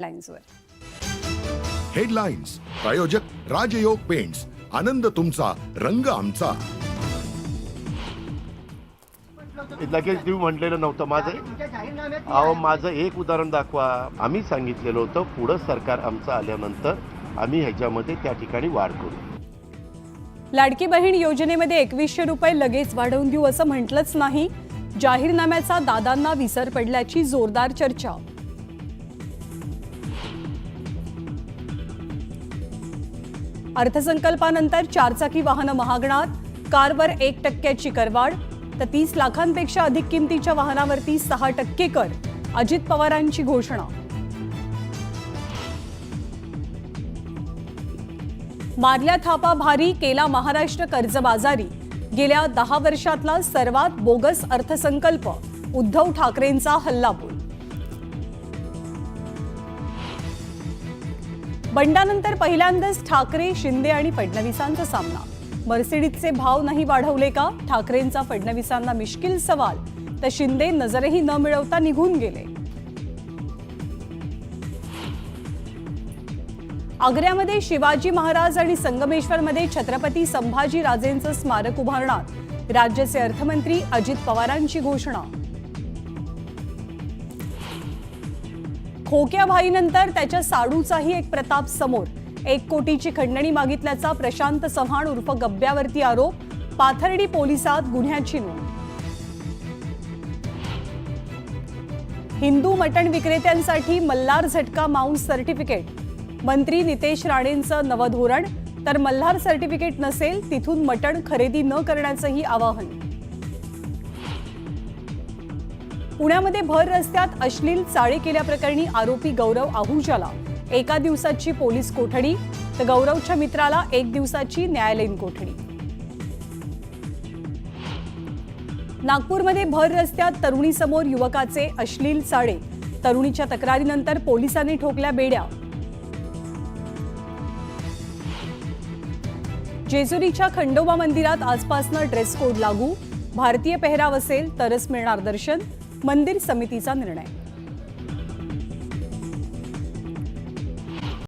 लाईन्सवर headlines प्रायोजक राजयोग paints, आनंद तुमचा, रंग आमचा. लगेच देऊ म्हटलेलं नव्हतं. माझं एक उदाहरण दाखवा. आम्ही सांगितलेलं होतं पुढं सरकार आमचं आल्यानंतर आम्ही ह्याच्यामध्ये त्या ठिकाणी वाढ करू. लाडकी बहीण योजनेमध्ये 2100 रुपये लगेच वाढवून देऊ असं म्हटलंच नाही. जाहीरनाम्याचा दादांना विसर पडल्याची जोरदार चर्चा. अर्थसंकल्पानंतर चारचाकी वाहनं महागणार. कारवर 1% करवाढ तर 30 लाखांपेक्षा अधिक किमतीच्या वाहनावरती 6% कर. अजित पवारांची घोषणा. मारल्या थापा भारी, केला महाराष्ट्र कर्जबाजारी. गेल्या 10 वर्षातला सर्वात बोगस अर्थसंकल्प. उद्धव ठाकरेंचा हल्लाबोल. बंडानंतर पहिल्यांदाच ठाकरे, शिंदे आणि फडणवीसांचा सामना. मर्सिडीजचे भाव नाही वाढवले का? ठाकरेंचा फडणवीसांना मिश्किल सवाल. तर शिंदे नजरही न मिळवता निघून गेले. आग्र्यामध्ये शिवाजी महाराज आणि संगमेश्वरमध्ये छत्रपती संभाजी राजेंचं स्मारक उभारणार. राज्याचे अर्थमंत्री अजित पवारांची घोषणा. खोक्या भाईनंतर त्याच्या साडूचाही एक प्रताप समोर. 1 कोटीची खंडणी मागितल्याचा प्रशांत चव्हाण उर्फ गब्ब्यावरती आरोप. पाथर्डी पोलिसात गुन्ह्याची नोंद. हिंदू मटण विक्रेत्यांसाठी मल्हार झटका माउंट सर्टिफिकेट. मंत्री नितेश राणेंचं नवं धोरण. तर मल्हार सर्टिफिकेट नसेल तिथून मटण खरेदी न करण्याचंही आवाहन. पुण्यामध्ये भर रस्त्यात अश्लील चाळे केल्याप्रकरणी आरोपी गौरव आहुजाला 1 दिवसाची पोलीस कोठडी. तर गौरवच्या मित्राला 1 दिवसाची न्यायालयीन कोठडी. नागपूरमध्ये भर रस्त्यात तरुणीसमोर युवकाचे अश्लील चाळे. तरुणीच्या तक्रारीनंतर पोलिसांनी ठोकल्या बेड्या. जेजुरीच्या खंडोबा मंदिरात आजपासून ड्रेस कोड लागू. भारतीय पेहराव असेल तरच मिळणार दर्शन. मंदिर समितीचा निर्णय.